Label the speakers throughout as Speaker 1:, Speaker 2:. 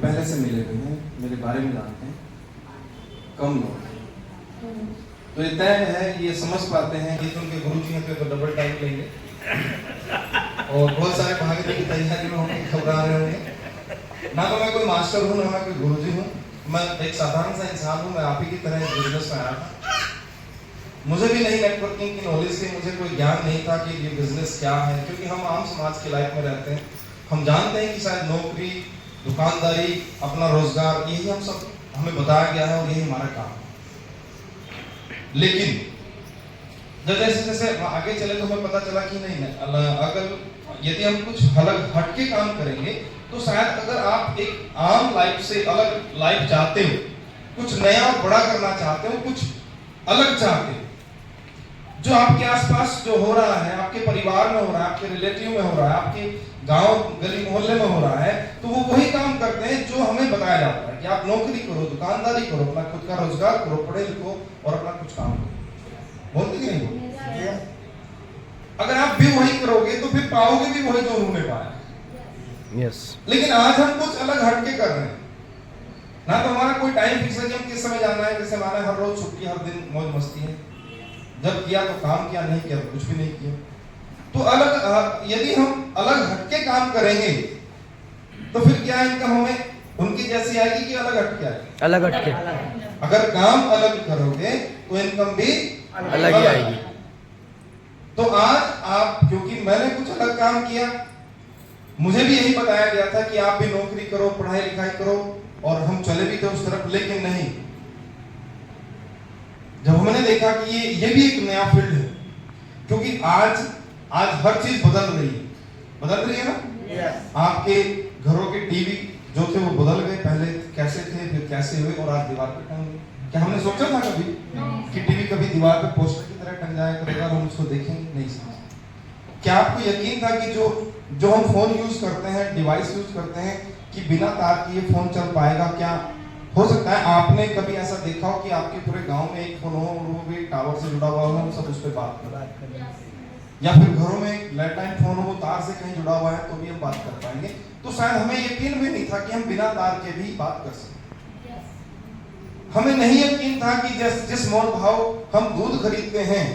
Speaker 1: पहले से मिले हुए हैं, मेरे बारे में जानते हैं, कम लोग हैं। तो ये तय है, ये समझ पाते हैं कि उनके गुरु जी हैं तो डबल टाइम लेंगे और बहुत सारे भागने की तैयारी में होंगे, घबरा रहे होंगे। ना तो मैं कोई मास्टर हूँ, ना मैं कोई गुरु जी हूँ, मैं एक साधारण सा इंसान हूँ। मैं आप ही की तरह बिजनेस में आया था। मुझे भी नहीं नेटवर्किंग की नॉलेज थी, मुझे कोई ज्ञान नहीं था कि ये बिजनेस क्या है, क्योंकि हम आम समाज की लाइफ में रहते हैं। हम जानते हैं कि शायद नौकरी, दुकानदारी, अपना रोजगार, यही हम सब हमें बताया गया है और यही हमारा काम है। लेकिन जब जैसे जैसे आगे चले तो हमें पता चला कि नहीं, अगर यदि हम कुछ अलग हटके काम करेंगे तो शायद अगर आप एक आम लाइफ से अलग लाइफ चाहते हो, कुछ नया और बड़ा करना चाहते हो, कुछ अलग चाहते हो, जो आपके आसपास जो हो रहा है, आपके परिवार में हो रहा है, आपके रिलेटिव में हो रहा है, आपके गांव गली मोहल्ले में हो रहा है, तो वो वही काम करते हैं जो हमें बताया जाता है कि आप नौकरी करो, दुकानदारी करो, अपना खुद का रोजगार करो, पढ़े लिखो और अपना कुछ काम करो। बोलते कि नहीं बोलते? अगर आप भी वही करोगे तो फिर पाओगे भी वही जो उन्होंने पाया।
Speaker 2: यस।
Speaker 1: लेकिन आज हम कुछ अलग हटके कर रहे हैं। ना तो हमारा कोई टाइम फिक्स है कि हम किस समय जाना है, जैसे हमारा हर रोज छुट्टी, हर दिन मौज मस्ती है। जब किया तो काम किया, नहीं किया तो कुछ भी नहीं किया। तो अलग यदि हम अलग हटके काम करेंगे तो फिर क्या इनकम हमें उनकी जैसी आएगी कि अलग हटके आएगी?
Speaker 2: अलग हटके।
Speaker 1: अगर काम अलग करोगे तो इनकम भी
Speaker 2: अलग ही आएगी।
Speaker 1: तो आज आप, क्योंकि मैंने कुछ अलग काम किया, मुझे भी यही बताया गया था कि आप भी नौकरी करो, पढ़ाई लिखाई करो, और हम चले भी थे उस तरफ। लेकिन नहीं, जब हमने देखा कि ये भी एक नया फील्ड है, क्योंकि आज हर चीज बदल रही है ना। आपके घरों के टीवी जो थे वो बदल गए, पहले कैसे थे, फिर कैसे हुए, और आज दीवार पे टंग गए। क्या हमने सोचा था कभी कि टीवी कभी दीवार पे पोस्टर की तरह टंग जाया करेगा, हम उसको देखेंगे? नहीं समझ। क्या आपको यकीन था कि जो हम फोन यूज करते हैं, डिवाइस यूज करते हैं, कि बिना तार के ये फोन चल पाएगा? क्या हो सकता है आपने कभी ऐसा देखा हो कि आपके पूरे गांव में एक फोन हो और वो भी टावर से जुड़ा हुआ हो, हम सब उस पर बात कर रहे हैं, या फिर घरों में एक लैंडलाइन फोन हो, वो तार से कहीं जुड़ा हुआ है तो भी हम बात कर पाएंगे? तो शायद हमें यकीन भी नहीं था कि हम बिना तार के भी बात कर सकते। हमें नहीं यकीन था कि जिस मोल भाव हम दूध खरीदते हैं,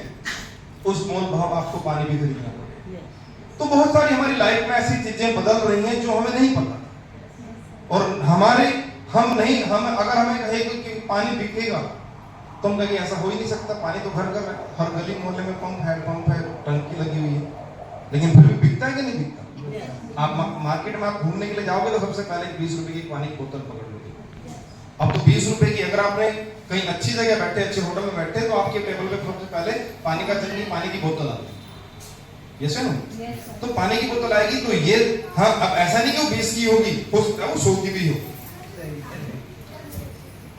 Speaker 1: उस मोल भाव आपको पानी भी खरीदना पड़ेगा। तो बहुत सारी हमारी लाइफ में ऐसी चीजें बदल रही हैं जो हमें नहीं पता, और हम अगर हमें कहे कि पानी बिकेगा तो हम कहेंगे ऐसा हो ही नहीं सकता, पानी तो घर घर है, हर गली मोहल्ले में पंप है, टंकी लगी हुई है, लेकिन फिर भी बिकता है कि नहीं बिकता? आप मार्केट में आप घूमने के लिए जाओगे तो सबसे पहले 20 रुपए की पानी की बोतल पकड़ लोगे। अब तो 20 रुपए की, अगर आपने कहीं अच्छी जगह बैठे, अच्छे होटल में बैठे, तो आपके टेबल पे सबसे पहले पानी का जग, पानी की बोतल आती है। यस है ना? तो पानी की बोतल आएगी तो ये, हाँ, अब ऐसा नहीं कि वो 20 की होगी, हो सकता है वो 100 की भी हो।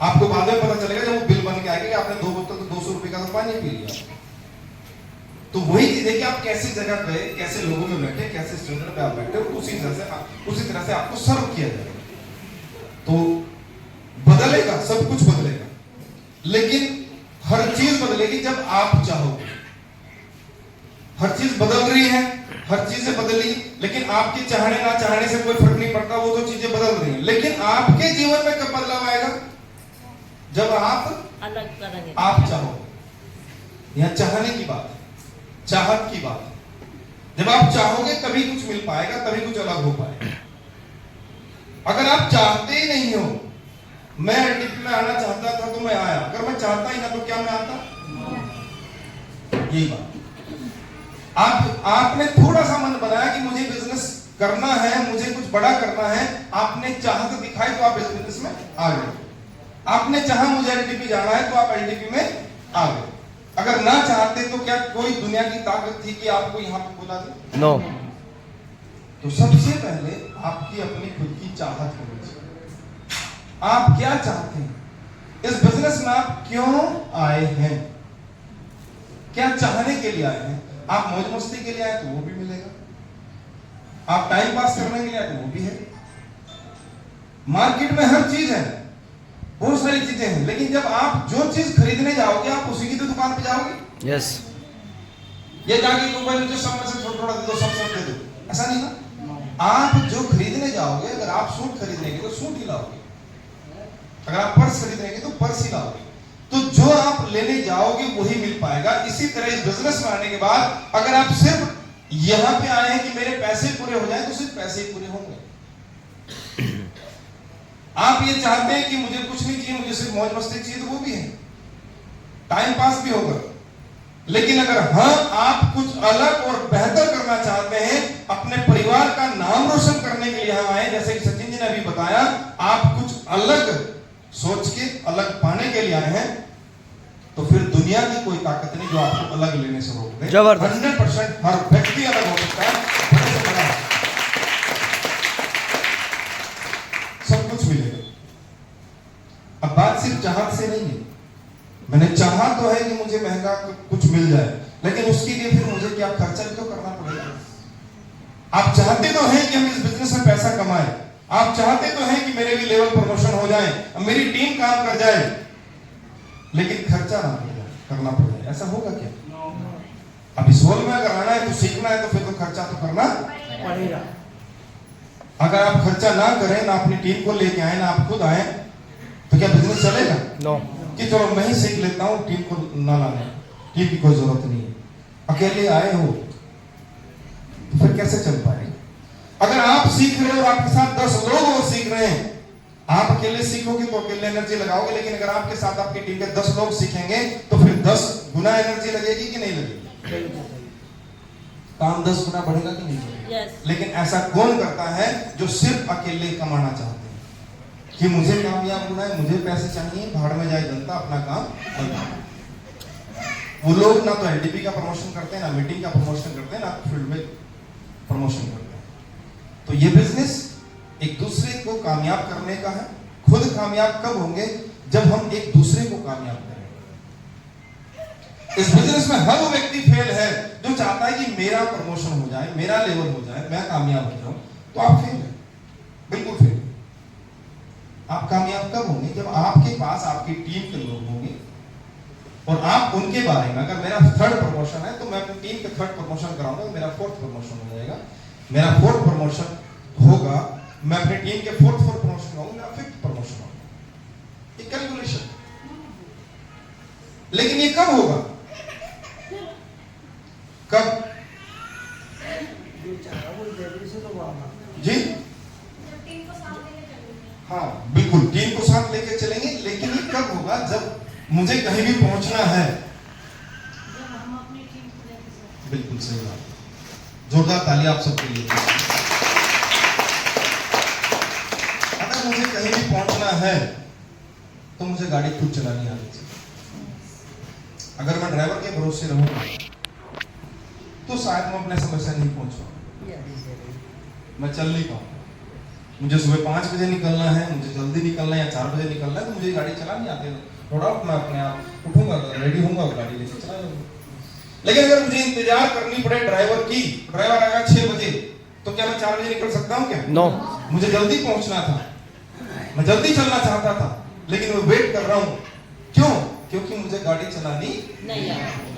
Speaker 1: आपको बाद में पता चलेगा जब वो बिल बन के आएगा कि आपने 2 बोतल तो 200 रुपए का तो पानी पी लिया। तो वही चीज है कि आप कैसी जगह गए, कैसे लोगों में बैठे, कैसे स्टैंडर्ड पे आप बैठे, उसी तरह से आपको सर्व किया जाएगा। तो बदलेगा, सब कुछ बदलेगा, लेकिन हर चीज बदलेगी जब आप चाहोगे। हर चीज बदल रही है, हर चीजें बदली, लेकिन आपके चाहने ना चाहने से कोई फर्क नहीं पड़ता, वो तो चीजें बदल रही हैं। लेकिन आपके जीवन में कब बदलाव आएगा? जब आप अलग करेंगे, आप चाहोगे। यह चाहने की बात है, चाहत की बात है। जब आप चाहोगे तभी कुछ मिल पाएगा, तभी कुछ अलग हो पाएगा। अगर आप चाहते ही नहीं हो, मैं एलटीपी में आना चाहता था तो मैं आया, अगर मैं चाहता ही ना तो क्या मैं आता? यही बात। आपने थोड़ा सा मन बनाया कि मुझे बिजनेस करना है, मुझे कुछ बड़ा करना है, आपने चाहत दिखाई तो आप बिजनेस में आ गए। आपने चाहा मुझे एलटीपी जाना है तो आप एलटीपी में आ गए। अगर ना चाहते तो क्या कोई दुनिया की ताकत थी कि आपको यहाँ पे बुला दे? नो। तो सबसे पहले आपकी अपनी खुद की चाहत होनी चाहिए। आप क्या चाहते हैं? इस बिजनेस में आप क्यों आए हैं? क्या चाहने के लिए आए हैं? आप मौज मस्ती के लिए आए तो वो भी मिलेगा, आप टाइम पास करने के लिए आए तो वो भी है। मार्केट में हर चीज है, बहुत सारी चीजें हैं, लेकिन जब आप जो चीज खरीदने जाओगे आप उसी की तो दुकान पे जाओगे। यस। ये जाके तुम मुझे सब में से थोड़ा थोड़ा दे दो, सब दे दो, ऐसा नहीं ना। आप जो खरीदने जाओगे, अगर आप सूट खरीदेंगे तो सूट ही लाओगे, अगर आप पर्स खरीदेंगे तो पर्स ही लाओगे। तो जो आप लेने जाओगे वही मिल पाएगा। इसी तरह इस बिजनेस में आने के बाद अगर आप सिर्फ यहां पे आए हैं कि मेरे पैसे पूरे हो जाए, तो सिर्फ पैसे ही पूरे होंगे। आप ये चाहते हैं कि मुझे कुछ नहीं चाहिए, मुझे सिर्फ मौज मस्ती चाहिए, तो वो भी है, टाइम पास भी होगा। लेकिन अगर हाँ आप कुछ अलग और बेहतर करना चाहते हैं, अपने परिवार का नाम रोशन करने के लिए यहाँ आए, जैसे कि सचिन जी ने अभी बताया, आप कुछ अलग सोच के अलग पाने के लिए आए हैं, तो फिर दुनिया की कोई ताकत नहीं जो आपको अलग लेने से रोक दे। 100% हर व्यक्ति अलग हो सकता है, सब कुछ मिलेगा। अब बात सिर्फ चाहत से नहीं है। मैंने चाहा तो है कि मुझे महंगा कुछ मिल जाए, लेकिन उसके लिए फिर मुझे क्या खर्चा भी तो करना पड़ेगा। आप चाहते तो हैं कि हम इस बिजनेस में पैसा कमाएं, आप चाहते तो हैं कि मेरे भी लेवल प्रमोशन हो जाए, मेरी टीम काम कर जाए, लेकिन खर्चा ना करना पड़ेगा। ऐसा होगा क्या? अब इस वर्ल्ड में अगर आना है तो सीखना है, तो फिर तो खर्चा तो करना पड़ेगा। अगर आप खर्चा ना करें, ना अपनी टीम को लेके आए, ना आप खुद आए, तो क्या बिजनेस चलेगा? नो। कि चलो मैं ही सीख लेता हूं, टीम को ना लाने, टीम की कोई जरूरत नहीं है। अकेले आए हो तो फिर कैसे चल पाएगा? अगर आप सीख रहे हो और आपके साथ 10 लोग और सीख रहे हैं, आप अकेले सीखोगे तो अकेले एनर्जी लगाओगे, लेकिन अगर आपके साथ आपकी टीम के 10 लोग सीखेंगे तो फिर 10 गुना एनर्जी लगेगी कि नहीं लगेगी? काम 10 गुना बढ़ेगा कि नहीं बढ़ेगा? yes. लेकिन ऐसा कौन करता है जो सिर्फ अकेले कमाना चाहते हैं कि मुझे कामयाब होना है, मुझे पैसे चाहिए, भाड़ में जाए जनता, अपना काम। वो लोग ना तो एलडीपी का प्रमोशन करते हैं, ना मीटिंग का प्रमोशन करते हैं, ना फील्ड में प्रमोशन करते हैं। तो ये बिजनेस एक दूसरे को कामयाब करने का है। खुद कामयाब कब होंगे? जब हम एक दूसरे को कामयाब करेंगे। इस बिजनेस में हर वो व्यक्ति फेल है जो चाहता है कि मेरा प्रमोशन हो जाए, मेरा लेवल हो जाए, मैं कामयाब हो जाऊं, तो आप फेल है, बिल्कुल फेल। आप कामयाब कब होंगे? जब आपके पास आपकी टीम के लोग होंगे और आप उनके बारे में, अगर मेरा 3rd प्रमोशन है तो मैं अपनी टीम के 3rd प्रमोशन कराऊंगा, मेरा 4th प्रमोशन हो जाएगा। मेरा 4th प्रमोशन होगा, मैं अपनी टीम के 4th प्रमोशन कराऊंगा, मेरा 5th प्रमोशन होगा। ये कैलकुलेशन। लेकिन ये कब होगा? कब? जी हाँ बिल्कुल, टीम को साथ लेके चलेंगे। लेकिन ये कब होगा? जब मुझे कहीं भी पहुंचना है।
Speaker 2: जब हम अपनी टीम को लेके।
Speaker 1: बिल्कुल सही बात। जोरदार ताली आप सबके लिए। अगर मुझे कहीं भी पहुंचना है तो मुझे गाड़ी खुद चलानी आनी चाहिए। अगर मैं ड्राइवर के भरोसे रहूंगा तो शायद मैं अपने समय से नहीं पहुंच पाऊंगा, मैं चल नहीं पाऊंगा। मुझे सुबह 5 बजे निकलना है, मुझे जल्दी निकलना है या 4 बजे निकलना है, तो मुझे गाड़ी चलानी आती है। थोड़ा मैं अपने आप उठूंगा, रेडी होऊंगा, गाड़ी लेके चला जाऊंगा। लेकिन अगर मुझे इंतजार करनी पड़े ड्राइवर की, ड्राइवर आएगा 6 बजे, तो क्या मैं 4 बजे निकल सकता हूँ क्या? नो। मुझे जल्दी पहुंचना था, मैं जल्दी चलना चाहता था, लेकिन मैं वेट कर रहा हूँ। क्यों? क्योंकि मुझे गाड़ी चलानी नहीं आती।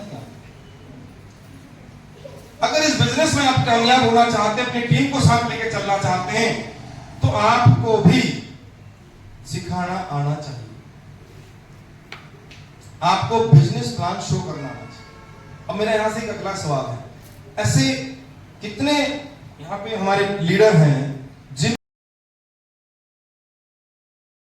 Speaker 1: अगर इस बिजनेस में आप कामयाब होना चाहते हैं, अपनी टीम को साथ लेके चलना चाहते हैं, तो आपको भी सिखाना आना चाहिए, आपको बिजनेस प्लान शो करना आना चाहिए। अब मेरा यहां से एक अगला सवाल है, ऐसे कितने यहां पे हमारे लीडर हैं